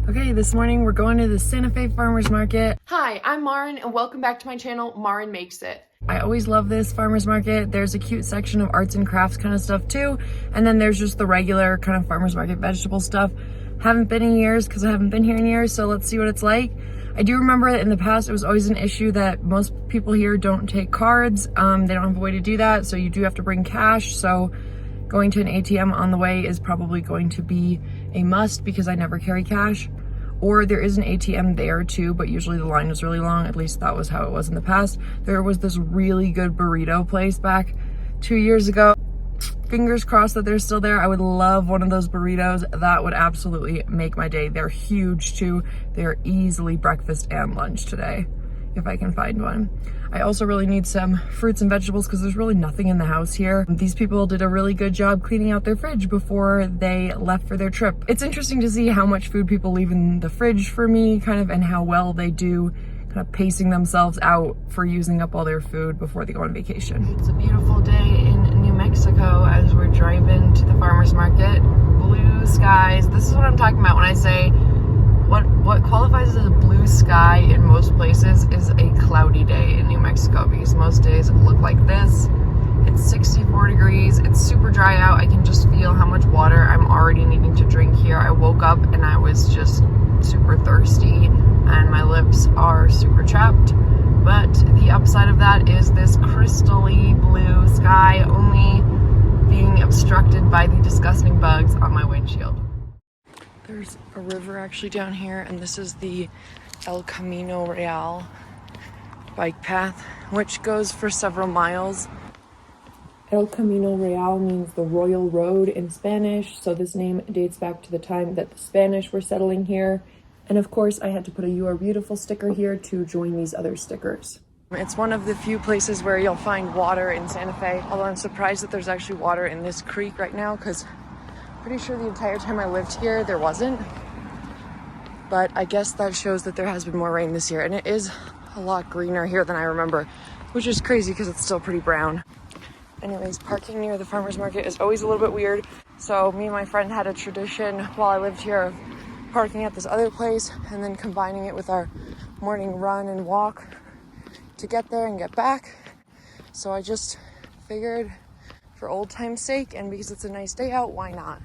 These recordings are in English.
Okay, this morning we're going to the Santa Fe Farmers Market. Hi, I'm Maren and welcome back to my channel, Maren Makes It. I always love this farmers market. There's a cute section of arts and crafts kind of stuff too. And then there's just the regular kind of farmers market vegetable stuff. Haven't been in years because I haven't been here in years, so let's see what it's like. I do remember that in the past it was always an issue that most people here don't take cards. They don't have a way to do that, so you do have to bring cash. So going to an ATM on the way is probably going to be a must because I never carry cash. Or there is an ATM there too, but usually the line was really long. At least that was how it was in the past. There was this really good burrito place back 2 years ago. Fingers crossed that they're still there. I would love one of those burritos. That would absolutely make my day. They're huge too. They're easily breakfast and lunch today, if I can find one. I also really need some fruits and vegetables because there's really nothing in the house here. These people did a really good job cleaning out their fridge before they left for their trip. It's interesting to see how much food people leave in the fridge for me, kind of, and how well they do kind of pacing themselves out for using up all their food before they go on vacation. It's a beautiful day in New Mexico as we're driving to the farmers market. Blue skies. This is what I'm talking about when I say what qualifies as a blue sky in most places is a cloudy day in New Mexico, because most days look like this. It's 64 degrees, it's super dry out. I can just feel how much water I'm already needing to drink here. I woke up and I was just super thirsty and my lips are super chapped. But the upside of that is this crystally blue sky only being obstructed by the disgusting bugs on my windshield. There's a river actually down here, and this is the El Camino Real bike path, which goes for several miles. El Camino Real means the royal road in Spanish, so this name dates back to the time that the Spanish were settling here. And of course, I had to put a "You Are Beautiful" sticker here to join these other stickers. It's one of the few places where you'll find water in Santa Fe, although I'm surprised that there's actually water in this creek right now, because pretty sure the entire time I lived here there wasn't. But I guess that shows that there has been more rain this year, and it is a lot greener here than I remember, which is crazy because it's still pretty brown. Anyways, parking near the farmers market is always a little bit weird, so me and my friend had a tradition while I lived here of parking at this other place and then combining it with our morning run and walk to get there and get back. So I just figured, for old time's sake and because it's a nice day out, why not?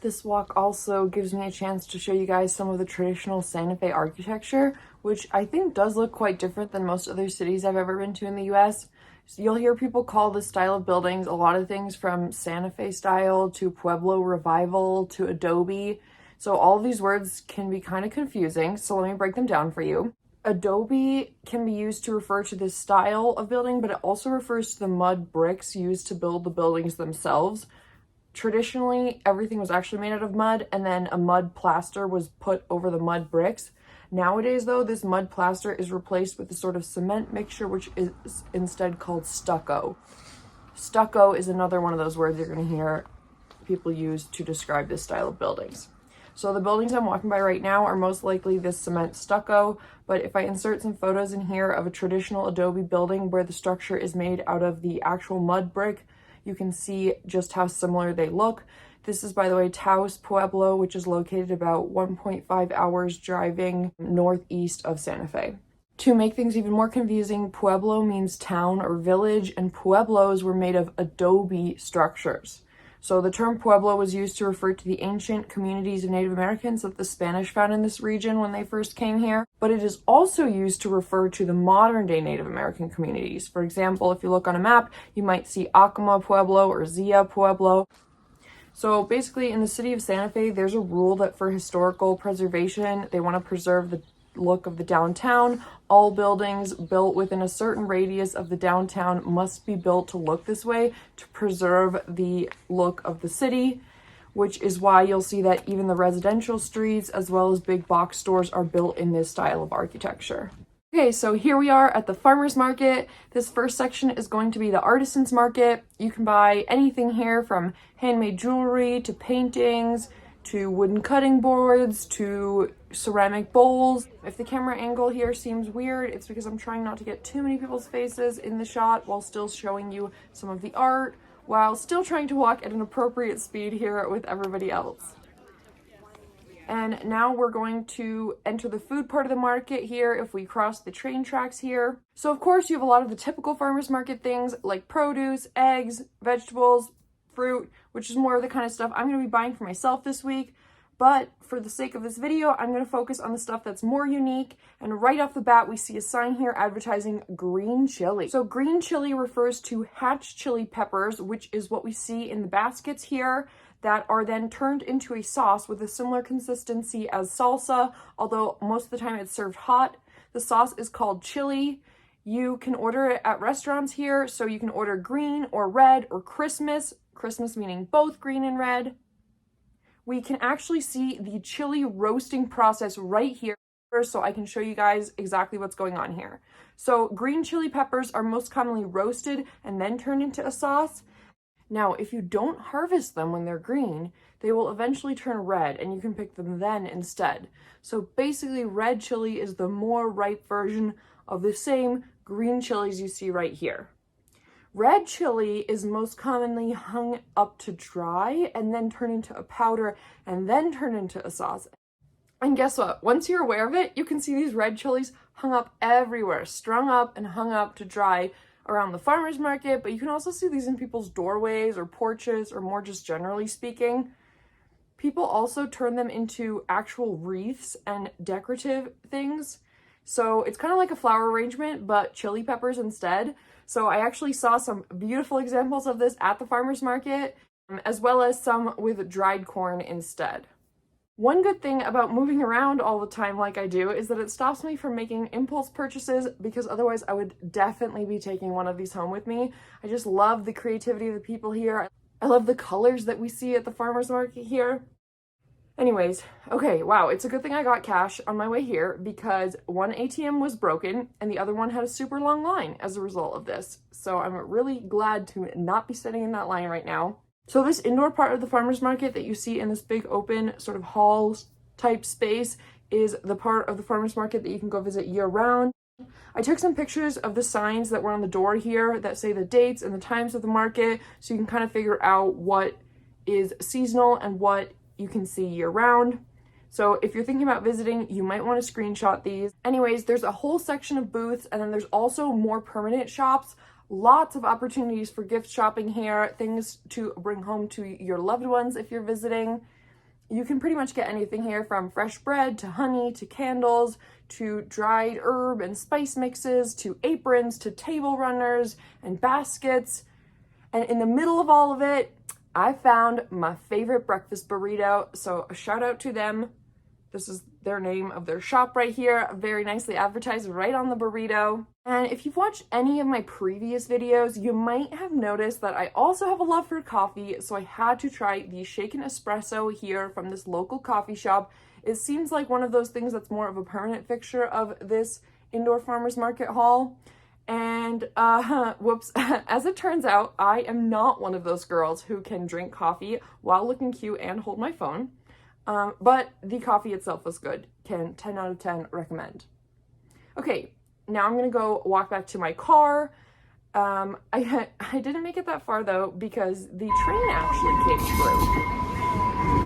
This walk also gives me a chance to show you guys some of the traditional Santa Fe architecture, which I think does look quite different than most other cities I've ever been to in the US. So you'll hear people call this style of buildings a lot of things, from Santa Fe style to Pueblo revival to adobe. So all of these words can be kind of confusing, so let me break them down for you. Adobe can be used to refer to this style of building, but it also refers to the mud bricks used to build the buildings themselves. Traditionally, everything was actually made out of mud, and then a mud plaster was put over the mud bricks. Nowadays, though, this mud plaster is replaced with a sort of cement mixture, which is instead called stucco. Stucco is another one of those words you're going to hear people use to describe this style of buildings. So the buildings I'm walking by right now are most likely this cement stucco, but if I insert some photos in here of a traditional adobe building where the structure is made out of the actual mud brick, you can see just how similar they look. This is, by the way, Taos Pueblo, which is located about 1.5 hours driving northeast of Santa Fe. To make things even more confusing, Pueblo means town or village, and pueblos were made of adobe structures. So the term Pueblo was used to refer to the ancient communities of Native Americans that the Spanish found in this region when they first came here, but it is also used to refer to the modern day Native American communities. For example, if you look on a map, you might see Acoma Pueblo or Zia Pueblo. So basically in the city of Santa Fe, there's a rule that for historical preservation, they want to preserve the look of the downtown. All buildings built within a certain radius of the downtown must be built to look this way to preserve the look of the city, which is why you'll see that even the residential streets as well as big box stores are built in this style of architecture. Okay, so here we are at the farmers market. This first section is going to be the artisans market. You can buy anything here from handmade jewelry to paintings to wooden cutting boards to ceramic bowls. If the camera angle here seems weird, it's because I'm trying not to get too many people's faces in the shot while still showing you some of the art, while still trying to walk at an appropriate speed here with everybody else. And now we're going to enter the food part of the market here if we cross the train tracks here. So of course you have a lot of the typical farmers market things like produce, eggs, vegetables, fruit, which is more of the kind of stuff I'm going to be buying for myself this week. But for the sake of this video, I'm going to focus on the stuff that's more unique. And right off the bat, we see a sign here advertising green chili. So green chili refers to Hatch Chile Peppers, which is what we see in the baskets here, that are then turned into a sauce with a similar consistency as salsa, although most of the time it's served hot. The sauce is called chili. You can order it at restaurants here, so you can order green or red or Christmas meaning both green and red. We can actually see the chili roasting process right here, so I can show you guys exactly what's going on here. So green chili peppers are most commonly roasted and then turned into a sauce. Now, if you don't harvest them when they're green, they will eventually turn red and you can pick them then instead. So basically, red chili is the more ripe version of the same green chilies you see right here. Red chili is most commonly hung up to dry and then turn into a powder and then turn into a sauce. And guess what? Once you're aware of it, you can see these red chilies hung up everywhere, strung up and hung up to dry around the farmer's market, but you can also see these in people's doorways or porches, or more just generally speaking. People also turn them into actual wreaths and decorative things. So it's kind of like a flower arrangement, but chili peppers instead. So I actually saw some beautiful examples of this at the farmer's market, as well as some with dried corn instead. One good thing about moving around all the time like I do is that it stops me from making impulse purchases, because otherwise I would definitely be taking one of these home with me. I just love the creativity of the people here. I love the colors that we see at the farmer's market here. Anyways, okay, wow, it's a good thing I got cash on my way here, because one ATM was broken and the other one had a super long line as a result of this. So I'm really glad to not be sitting in that line right now. So this indoor part of the farmer's market that you see in this big open sort of hall type space is the part of the farmer's market that you can go visit year round. I took some pictures of the signs that were on the door here that say the dates and the times of the market, so you can kind of figure out what is seasonal and what you can see year round. So if you're thinking about visiting, you might want to screenshot these. Anyways, there's a whole section of booths, and then there's also more permanent shops. Lots of opportunities for gift shopping here, things to bring home to your loved ones if you're visiting. You can pretty much get anything here, from fresh bread to honey to candles to dried herb and spice mixes to aprons to table runners and baskets. And in the middle of all of it, I found my favorite breakfast burrito, so a shout out to them. This is their name of their shop right here, very nicely advertised right on the burrito. And if you've watched any of my previous videos, you might have noticed that I also have a love for coffee, so I had to try the shaken espresso here from this local coffee shop. It seems like one of those things that's more of a permanent fixture of this indoor farmers market hall. And whoops, as it turns out, I am not one of those girls who can drink coffee while looking cute and hold my phone. But the coffee itself was good. 10 out of 10 recommend. Okay, now I'm gonna go walk back to my car. I didn't make it that far though, because the train actually came through.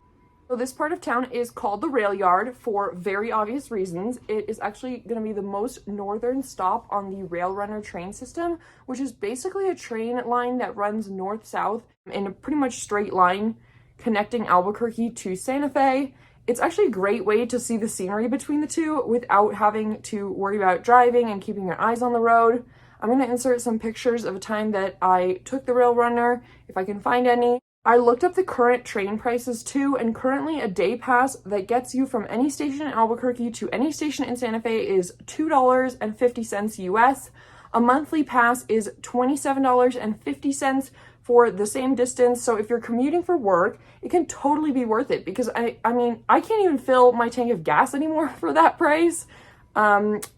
So this part of town is called the Rail Yard for very obvious reasons. It is actually going to be the most northern stop on the Rail Runner train system, which is basically a train line that runs north-south in a pretty much straight line connecting Albuquerque to Santa Fe. It's actually a great way to see the scenery between the two without having to worry about driving and keeping your eyes on the road. I'm going to insert some pictures of a time that I took the Rail Runner, if I can find any. I looked up the current train prices too, and currently a day pass that gets you from any station in Albuquerque to any station in Santa Fe is $2.50 US. A monthly pass is $27.50 for the same distance. So if you're commuting for work, it can totally be worth it, because I mean, I can't even fill my tank of gas anymore for that price.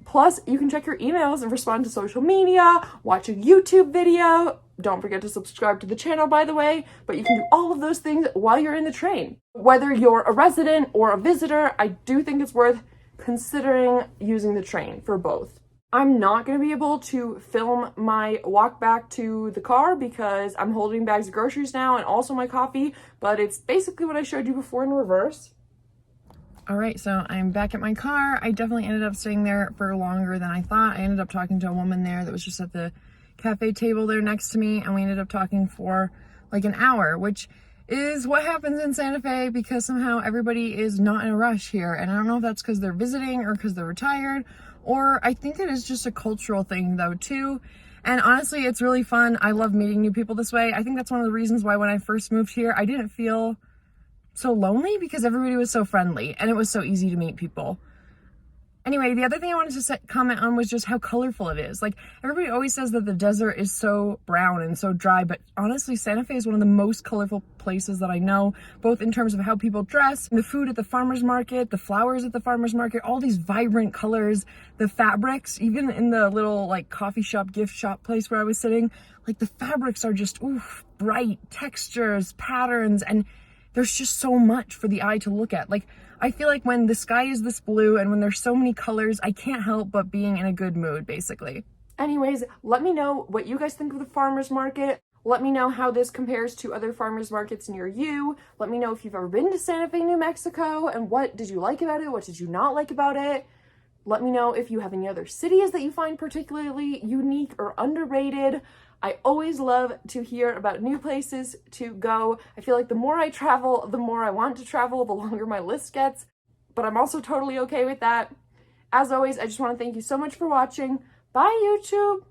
Plus, you can check your emails and respond to social media, watch a YouTube video. Don't forget to subscribe to the channel, by the way, but you can do all of those things while you're in the train. Whether you're a resident or a visitor, I do think it's worth considering using the train for both. I'm not going to be able to film my walk back to the car because I'm holding bags of groceries now and also my coffee, but it's basically what I showed you before in reverse. All right, so I'm back at my car. I definitely ended up staying there for longer than I thought. I ended up talking to a woman there that was just at the cafe table there next to me, and we ended up talking for like an hour, which is what happens in Santa Fe because somehow everybody is not in a rush here. And I don't know if that's because they're visiting or because they're retired, or I think it is just a cultural thing though too. And honestly, it's really fun. I love meeting new people this way. I think that's one of the reasons why when I first moved here, I didn't feel so lonely because everybody was so friendly and it was so easy to meet people. Anyway, the other thing I wanted to comment on was just how colorful it is. Like, everybody always says that the desert is so brown and so dry, but honestly, Santa Fe is one of the most colorful places that I know, both in terms of how people dress, the food at the farmer's market, the flowers at the farmer's market, all these vibrant colors, the fabrics, even in the little like coffee shop, gift shop place where I was sitting, like the fabrics are just, oof, bright textures, patterns, and there's just so much for the eye to look at. Like, I feel like when the sky is this blue and when there's so many colors, I can't help but being in a good mood, basically. Anyways, let me know what you guys think of the farmer's market. Let me know how this compares to other farmers markets near you. Let me know if you've ever been to Santa Fe, New Mexico, and what did you like about it? What did you not like about it? Let me know if you have any other cities that you find particularly unique or underrated. I always love to hear about new places to go. I feel like the more I travel, the more I want to travel, the longer my list gets, but I'm also totally okay with that. As always, I just want to thank you so much for watching. Bye, YouTube!